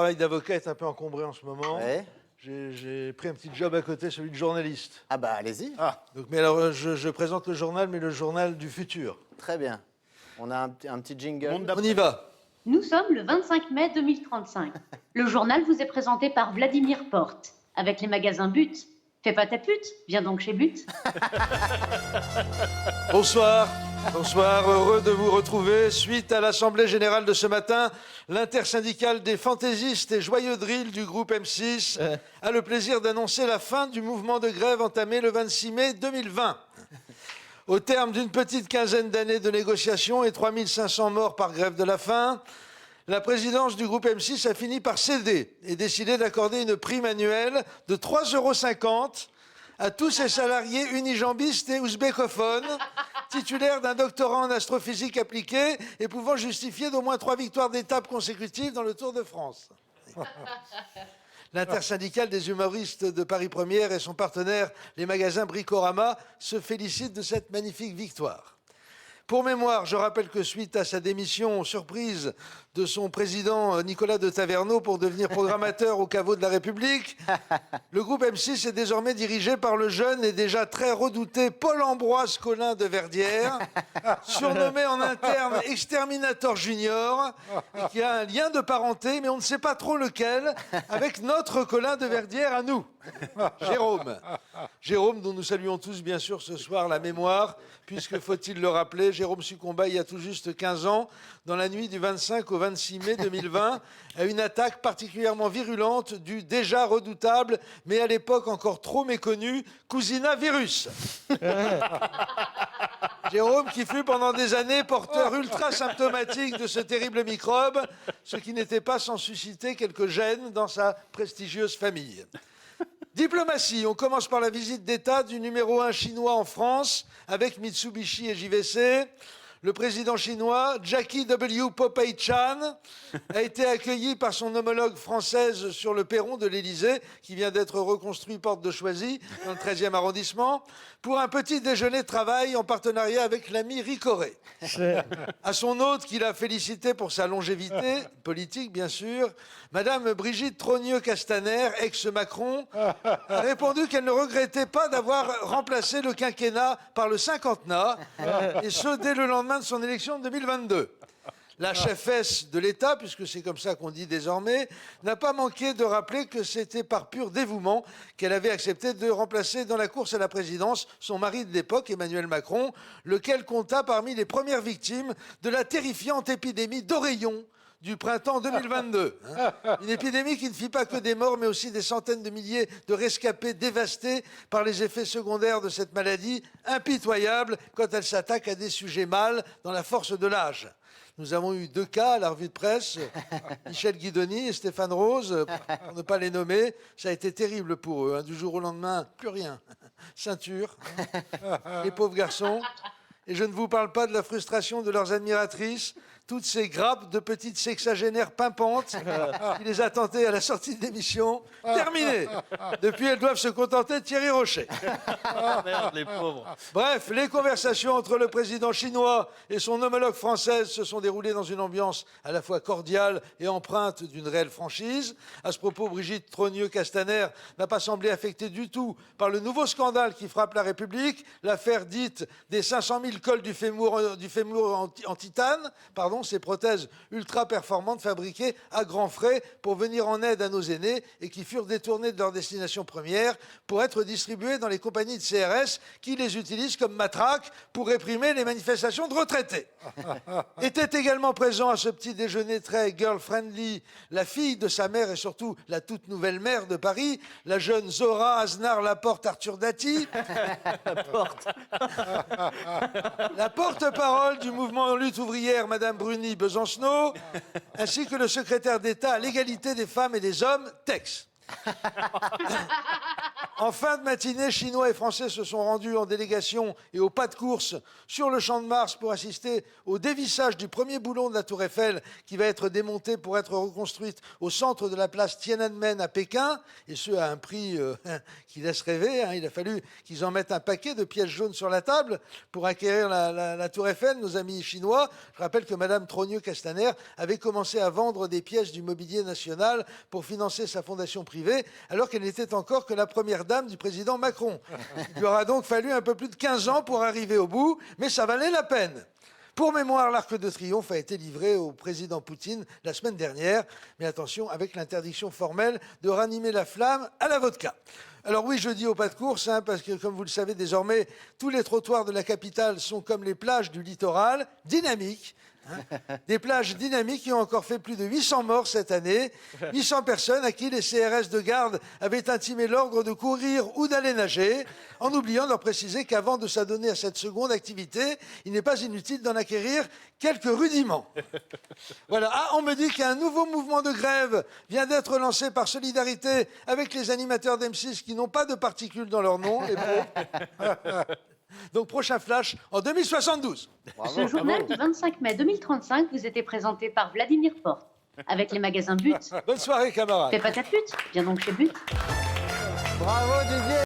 Le travail d'avocat est un peu encombré en ce moment. Ouais. J'ai pris un petit job à côté, celui de journaliste. Ah bah allez-y. Donc, mais alors, je présente le journal, mais le journal du futur. Très bien. On a un petit jingle. On y va. Nous sommes le 25 mai 2035. Le journal vous est présenté par Vladimir Porte, avec les magasins But. Fais pas ta pute, viens donc chez But. Bonsoir. Bonsoir, heureux de vous retrouver. Suite à l'Assemblée Générale de ce matin, l'intersyndicale des fantaisistes et joyeux drills du groupe M6 a le plaisir d'annoncer la fin du mouvement de grève entamé le 26 mai 2020. Au terme d'une petite quinzaine d'années de négociations et 3500 morts par grève de la faim, la présidence du groupe M6 a fini par céder et décidé d'accorder une prime annuelle de 3,50 € à tous ses salariés unijambistes et ouzbécophones, titulaires d'un doctorat en astrophysique appliquée et pouvant justifier d'au moins 3 victoires d'étape consécutives dans le Tour de France. L'intersyndicale des humoristes de Paris Première et son partenaire, les magasins Bricorama, se félicitent de cette magnifique victoire. Pour mémoire, je rappelle que suite à sa démission surprise de son président Nicolas de Taverneau pour devenir programmateur au caveau de la République, le groupe M6 est désormais dirigé par le jeune et déjà très redouté Paul-Ambroise Colin de Verdière, surnommé en interne Exterminator Junior, et qui a un lien de parenté, mais on ne sait pas trop lequel, avec notre Colin de Verdière à nous, Jérôme. Jérôme, dont nous saluons tous bien sûr ce soir la mémoire, puisque, faut-il le rappeler, Jérôme succomba il y a tout juste 15 ans, dans la nuit du 25 au 26 mai 2020, à une attaque particulièrement virulente du déjà redoutable, mais à l'époque encore trop méconnu, Cousina Virus. Jérôme qui fut pendant des années porteur ultra symptomatique de ce terrible microbe, ce qui n'était pas sans susciter quelques gênes dans sa prestigieuse famille. Diplomatie, on commence par la visite d'État du numéro 1 chinois en France avec Mitsubishi et JVC. Le président chinois, Jackie W. Popeye-Chan, a été accueilli par son homologue française sur le perron de l'Élysée, qui vient d'être reconstruit porte de Choisy, dans le 13e arrondissement, pour un petit déjeuner de travail en partenariat avec l'ami Ricoré. À son hôte, qu'il a félicité pour sa longévité, politique bien sûr, Madame Brigitte Trogneux-Castaner, ex-Macron, a répondu qu'elle ne regrettait pas d'avoir remplacé le quinquennat par le cinquantenat, et ce, dès le lendemain de son élection de 2022. La chefesse de l'État, puisque c'est comme ça qu'on dit désormais, n'a pas manqué de rappeler que c'était par pur dévouement qu'elle avait accepté de remplacer dans la course à la présidence son mari de l'époque, Emmanuel Macron, lequel compta parmi les premières victimes de la terrifiante épidémie d'oreillons du printemps 2022. Une épidémie qui ne fit pas que des morts, mais aussi des centaines de milliers de rescapés dévastés par les effets secondaires de cette maladie, impitoyable quand elle s'attaque à des sujets mâles dans la force de l'âge. Nous avons eu 2 cas à la revue de presse, Michel Guidoni et Stéphane Rose, pour ne pas les nommer. Ça a été terrible pour eux. Du jour au lendemain, plus rien. Ceinture, les pauvres garçons. Et je ne vous parle pas de la frustration de leurs admiratrices, toutes ces grappes de petites sexagénaires pimpantes qui les attendaient à la sortie de l'émission. Terminé. Depuis, elles doivent se contenter de Thierry Rocher. Merde, les pauvres. Bref, les conversations entre le président chinois et son homologue française se sont déroulées dans une ambiance à la fois cordiale et empreinte d'une réelle franchise. À ce propos, Brigitte Trogneux-Castaner n'a pas semblé affectée du tout par le nouveau scandale qui frappe la République, l'affaire dite des 500 000 cols du fémur en titane, ces prothèses ultra performantes fabriquées à grands frais pour venir en aide à nos aînés et qui furent détournées de leur destination première pour être distribuées dans les compagnies de CRS qui les utilisent comme matraque pour réprimer les manifestations de retraités. Était également présent à ce petit déjeuner très girl-friendly la fille de sa mère et surtout la toute nouvelle maire de Paris, la jeune Zora Aznar Laporte Arthur Dati, la porte-parole du mouvement lutte ouvrière, Madame Bruni Besancenot, ainsi que le secrétaire d'État à l'égalité des femmes et des hommes, Tex. En fin de matinée, Chinois et Français se sont rendus en délégation et au pas de course sur le Champ de Mars pour assister au dévissage du premier boulon de la Tour Eiffel qui va être démonté pour être reconstruite au centre de la place Tiananmen à Pékin, et ce à un prix qui laisse rêver. Il a fallu qu'ils en mettent un paquet de pièces jaunes sur la table pour acquérir la Tour Eiffel, nos amis chinois. Je rappelle que Mme Trogneux-Castaner avait commencé à vendre des pièces du mobilier national pour financer sa fondation privée, alors qu'elle n'était encore que la première dame du président Macron. Il lui aura donc fallu un peu plus de 15 ans pour arriver au bout, mais ça valait la peine. Pour mémoire, l'Arc de Triomphe a été livré au président Poutine la semaine dernière, mais attention, avec l'interdiction formelle de ranimer la flamme à la vodka. Alors oui, je dis au pas de course, parce que comme vous le savez désormais, tous les trottoirs de la capitale sont comme les plages du littoral, dynamiques. Des plages dynamiques qui ont encore fait plus de 800 morts cette année. 800 personnes à qui les CRS de garde avaient intimé l'ordre de courir ou d'aller nager, en oubliant de leur préciser qu'avant de s'adonner à cette seconde activité, il n'est pas inutile d'en acquérir quelques rudiments. Voilà. Ah, on me dit qu'un nouveau mouvement de grève vient d'être lancé par solidarité avec les animateurs d'M6 qui n'ont pas de particules dans leur nom. Les pauvres. Donc, prochain flash en 2072. Ce journal du 25 mai 2035 vous était présenté par Vladimir Porte, avec les magasins But. Bonne soirée, camarades. Fais pas ta pute, viens donc chez But. Bravo Didier.